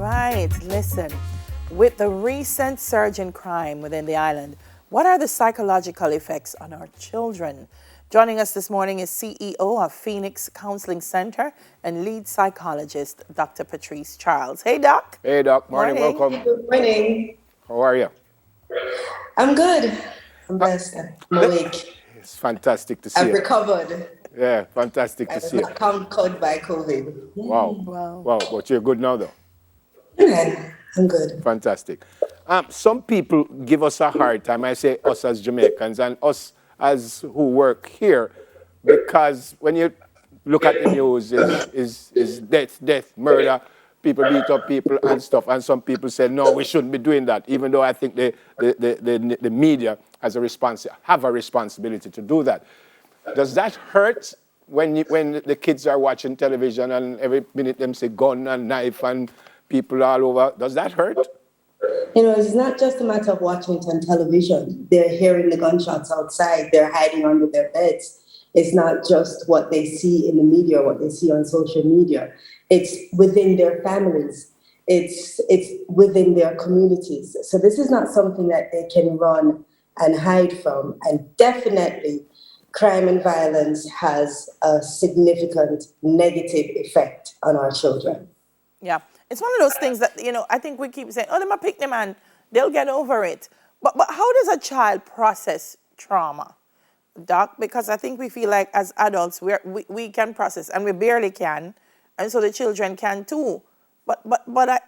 right, listen. With the recent surge in crime within the island, what are the psychological effects on our children? Joining us this morning is CEO of Phoenix Counseling Center and lead psychologist, Dr. Patrice Charles. Hey, Doc. Hey, Doc. Morning. Morning. Welcome. Good morning. How are you? I'm good. I'm Uh, blessed. I'm awake. It's fantastic to see I've you. recovered. Yeah, fantastic I to was see you. not conquered by COVID. Wow. Wow. Wow. But you're good now, though. Amen. I'm good. Fantastic. Some people give us a hard time. I say us as Jamaicans and us as who work here, because when you look at the news, is death, murder, people beat up people and stuff. And some people say, no, we shouldn't be doing that, even though I think the media has have a responsibility to do that. Does that hurt when the kids are watching television and every minute them say gun and knife and people all over? Does that hurt? It's not just a matter of watching it on television. They're hearing the gunshots outside. They're hiding under their beds. It's not just what they see in the media or what they see on social media. It's within their families. It's within their communities. So this is not something that they can run and hide from. And definitely, crime and violence has a significant negative effect on our children. Yeah. It's one of those things that, I think we keep saying, oh, them a pick them and they'll get over it. But how does a child process trauma, Doc? Because I think we feel like as adults, we can process and we barely can. And so the children can too. But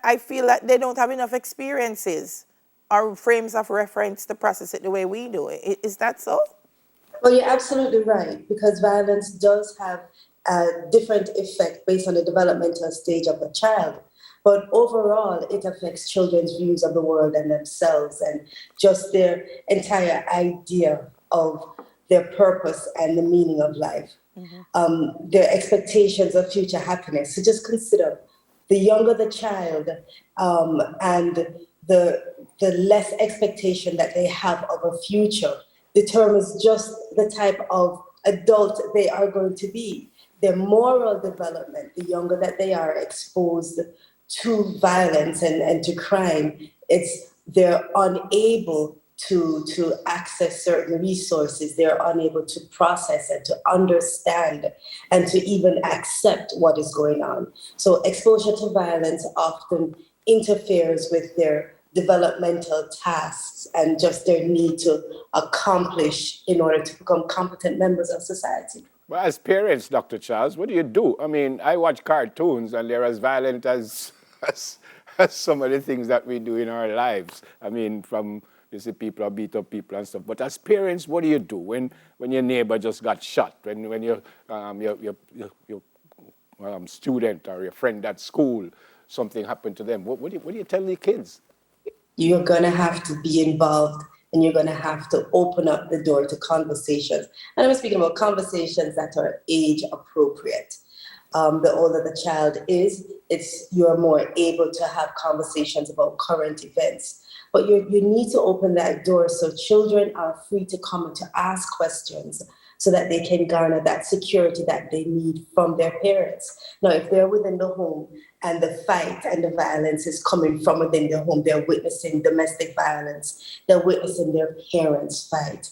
I feel like they don't have enough experiences or frames of reference to process it the way we do it. Is that so? Well, you're absolutely right, because violence does have a different effect based on the developmental stage of the child. But overall, it affects children's views of the world and themselves and just their entire idea of their purpose and the meaning of life, their expectations of future happiness. So just consider the younger the child and the less expectation that they have of a future determines just the type of adult they are going to be. Their moral development, the younger that they are exposed to violence and to crime, they're unable to access certain resources. They're unable to process and to understand and to even accept what is going on. So exposure to violence often interferes with their developmental tasks and just their need to accomplish in order to become competent members of society. Well, as parents, Dr. Charles, what do you do? I mean, I watch cartoons and they're as violent as some of the things that we do in our lives. I mean, you see people beat up people and stuff. But as parents, what do you do when your neighbor just got shot? When your student or your friend at school, something happened to them? What do you tell the kids? You're going to have to be involved and you're going to have to open up the door to conversations. And I'm speaking about conversations that are age appropriate. The older the child is, you're more able to have conversations about current events. But you need to open that door so children are free to come and to ask questions so that they can garner that security that they need from their parents. Now, if they're within the home and the fight and the violence is coming from within their home, they're witnessing domestic violence, they're witnessing their parents fight.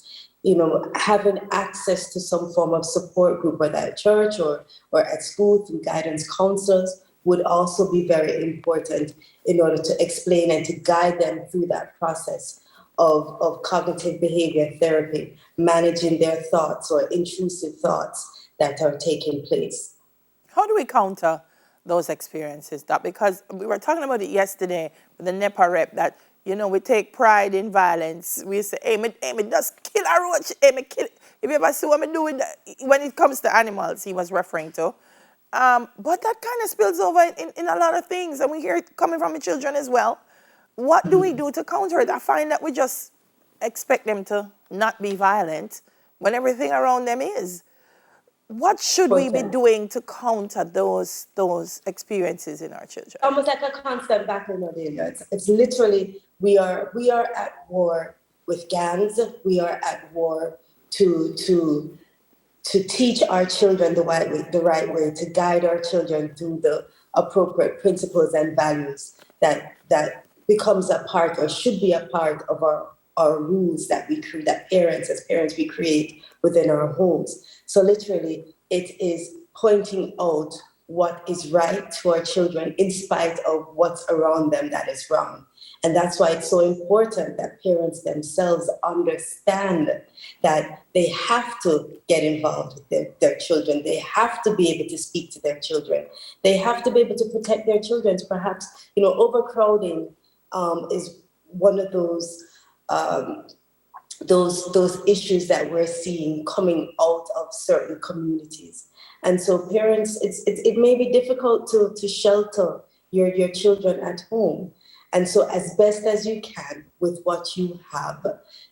Having access to some form of support group, whether at church or at school through guidance counselors, would also be very important in order to explain and to guide them through that process of cognitive behavior therapy, managing their thoughts or intrusive thoughts that are taking place. How do we counter those experiences, Doc? Because we were talking about it yesterday with the NEPA rep that, we take pride in violence. We say, hey, me just kill a roach, hey, me kill it. If you ever see what me do when it comes to animals, he was referring to. But that kind of spills over in a lot of things, and we hear it coming from the children as well. What do we do to counter it? I find that we just expect them to not be violent when everything around them is. What should we be doing to counter those experiences in our children? Almost like a constant battle, Adelia. It's literally we are at war with gangs. We are at war to teach our children the right way, to guide our children through the appropriate principles and values. that becomes a part or should be a part of our rules that we create, that parents, as parents, we create within our homes. So literally, it is pointing out what is right to our children in spite of what's around them that is wrong. And that's why it's so important that parents themselves understand that they have to get involved with their children. They have to be able to speak to their children. They have to be able to protect their children. Perhaps, overcrowding is one of um, those issues that we're seeing coming out of certain communities. And so parents, it may be difficult to shelter your children at home. And so as best as you can with what you have,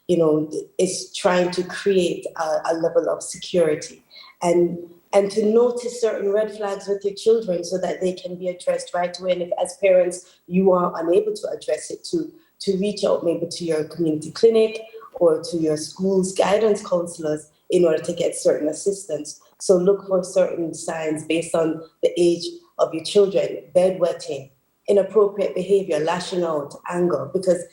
is trying to create a level of security and to notice certain red flags with your children so that they can be addressed right away. And if as parents you are unable to address it, to reach out maybe to your community clinic or to your school's guidance counselors in order to get certain assistance. So look for certain signs based on the age of your children: bedwetting, inappropriate behavior, lashing out, anger, because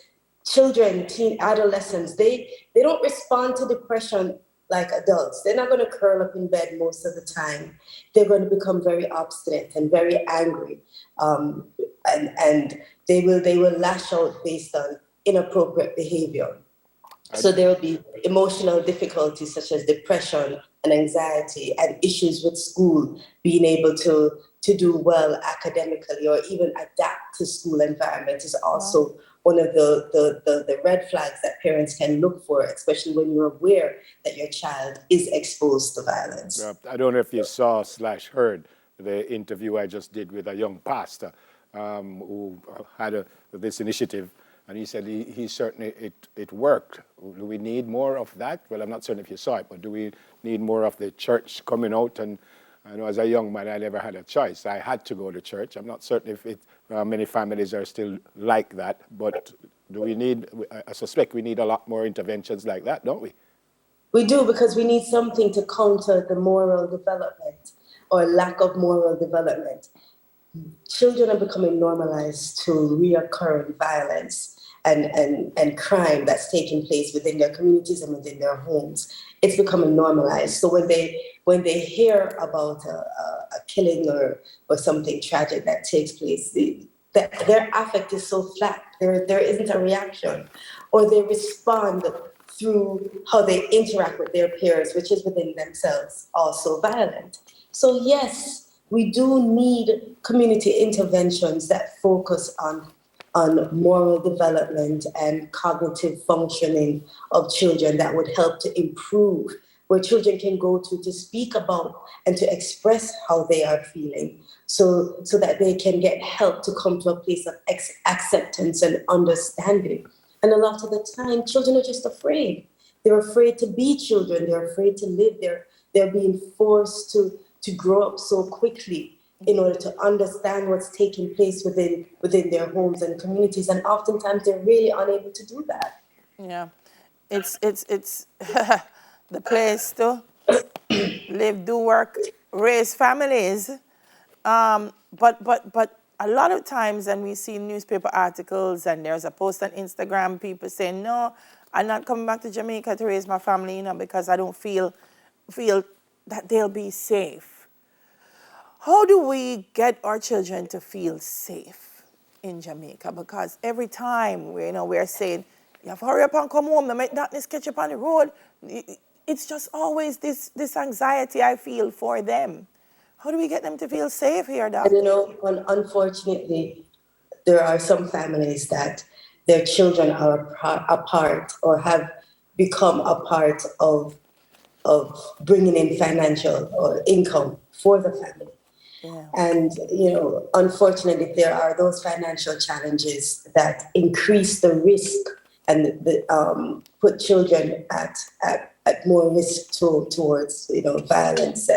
children, adolescents, they don't respond to depression like adults. They're not going to curl up in bed most of the time. They're going to become very obstinate and very angry, and they will lash out based on inappropriate behavior. So there will be emotional difficulties such as depression and anxiety and issues with school, being able to do well academically or even adapt to school environment is also one of the red flags that parents can look for, especially when you're aware that your child is exposed to violence. I don't know if you saw/heard the interview I just did with a young pastor who had this initiative. And he said he certainly, it worked. Do we need more of that? Well, I'm not certain if you saw it, but do we need more of the church coming out? And I know as a young man, I never had a choice. I had to go to church. I'm not certain if many families are still like that, but do we need, I suspect we need a lot more interventions like that, don't we? We do, because we need something to counter the moral development or lack of moral development. Children are becoming normalized to reoccurring violence and crime that's taking place within their communities and within their homes. It's becoming normalized. So when they hear about a killing or something tragic that takes place, their affect is so flat. There isn't a reaction, or they respond through how they interact with their peers, which is within themselves also violent. So yes, we do need community interventions that focus on moral development and cognitive functioning of children that would help to improve, where children can go to speak about and to express how they are feeling, so that they can get help to come to a place of acceptance and understanding. And a lot of the time, children are just afraid. They're afraid to be children. They're afraid to live. They're being forced to grow up so quickly in order to understand what's taking place within their homes and communities. And oftentimes they're really unable to do that. Yeah. It's the place to live, do work, raise families. But a lot of times, and we see newspaper articles, and there's a post on Instagram, people saying, no, I'm not coming back to Jamaica to raise my family, because I don't feel that they'll be safe. How do we get our children to feel safe in Jamaica? Because every time we're saying, you have to hurry up and come home, don't make darkness catch up on the road. It's just always this anxiety I feel for them. How do we get them to feel safe here, Doc? And unfortunately, there are some families that their children are a part or have become a part of bringing in financial or income for the family. Yeah. And, unfortunately, there are those financial challenges that increase the risk and put children at more risk towards, violence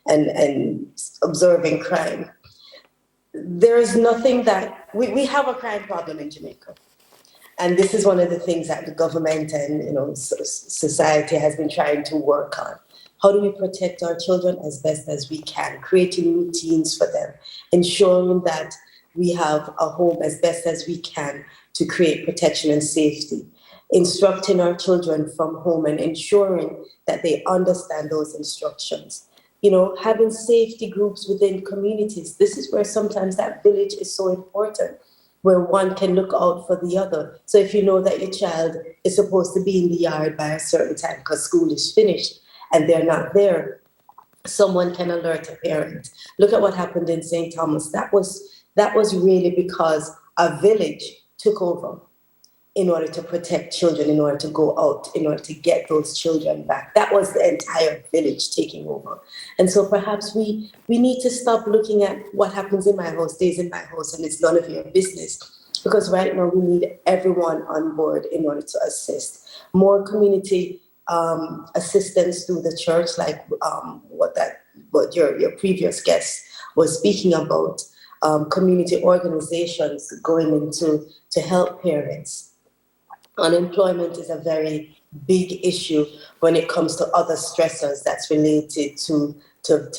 and observing crime. There is nothing that we have a crime problem in Jamaica. And this is one of the things that the government and society has been trying to work on. How do we protect our children as best as we can, creating routines for them, ensuring that we have a home as best as we can to create protection and safety. Instructing our children from home and ensuring that they understand those instructions. You know, having safety groups within communities. This is where sometimes that village is so important, where one can look out for the other. So if you know that your child is supposed to be in the yard by a certain time because school is finished and they're not there, someone can alert a parent. Look at what happened in St. Thomas. That was really because a village took over in order to protect children, in order to go out, in order to get those children back. That was the entire village taking over. And so perhaps we need to stop looking at what happens in my house, stays in my house, and it's none of your business. Because right now we need everyone on board in order to assist. More community assistance through the church, like what your previous guest was speaking about, community organizations going into to help parents. Unemployment is a very big issue when it comes to other stressors that's related to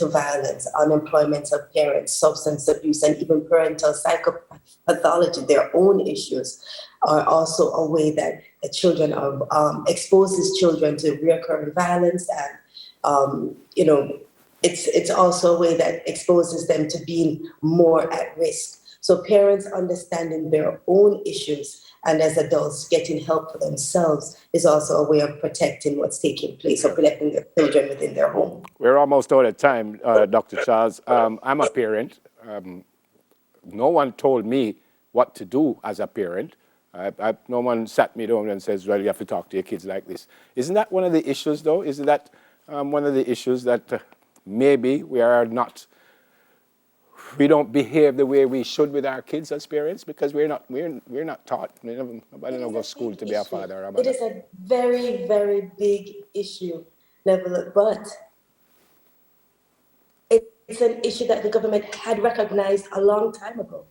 violence, unemployment of parents, substance abuse, and even parental psychopathology, their own issues, are also a way that the children are exposes children to recurrent violence, and it's also a way that exposes them to being more at risk. So parents understanding their own issues and as adults getting help for themselves is also a way of protecting what's taking place or protecting their children within their home. We're almost out of time, Dr. Charles. I'm a parent. No one told me what to do as a parent. No one sat me down and says, well, you have to talk to your kids like this. Isn't that one of the issues, though? Isn't that one of the issues that maybe we don't behave the way we should with our kids as parents because we're not taught. Nobody don't go to school to be a father or a mother. It is a very, very big issue, Neville, but it's an issue that the government had recognized a long time ago.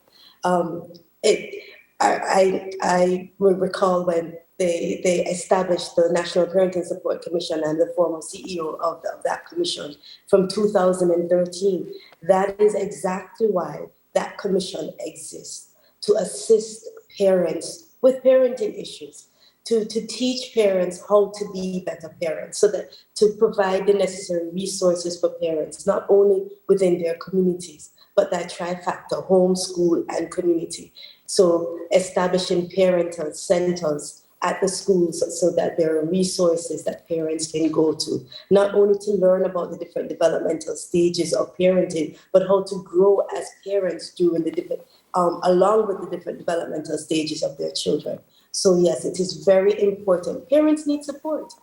I will recall when they established the National Parenting Support Commission and the former CEO of that commission from 2013. That is exactly why that commission exists, to assist parents with parenting issues, to teach parents how to be better parents, so that to provide the necessary resources for parents, not only within their communities, but that trifactor, home, school, and community. So establishing parental centers at the schools so that there are resources that parents can go to, not only to learn about the different developmental stages of parenting, but how to grow as parents during the different, along with the different developmental stages of their children. So yes, it is very important. Parents need support.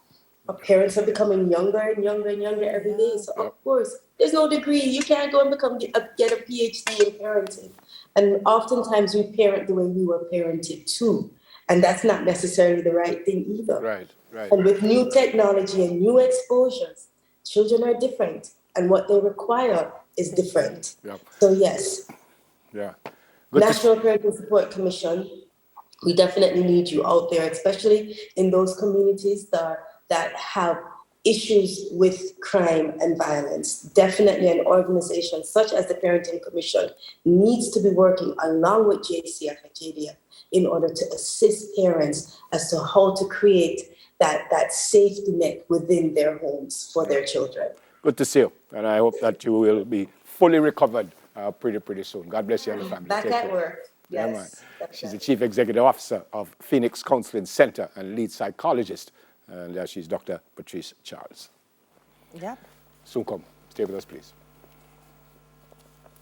Our parents are becoming younger and younger and younger every day. So of course, there's no degree. You can't go and get a PhD in parenting. And oftentimes we parent the way we were parented too. And that's not necessarily the right thing either. Right. And with new technology and new exposures, children are different. And what they require is different. Yep. So yes. Yeah. National Parenting Support Commission, we definitely need you out there, especially in those communities that have issues with crime and violence. Definitely an organization such as the Parenting Commission needs to be working along with JCF and JDF in order to assist parents as to how to create that safety net within their homes for their children. Good to see you, and I hope that you will be fully recovered pretty soon. God bless you and the family. Back at work. Yes. Yeah, she's the Chief Executive Officer of Phoenix Counseling Center and lead psychologist, and she's Dr. Patrice Charles. Yeah. Soon come. Stay with us, please.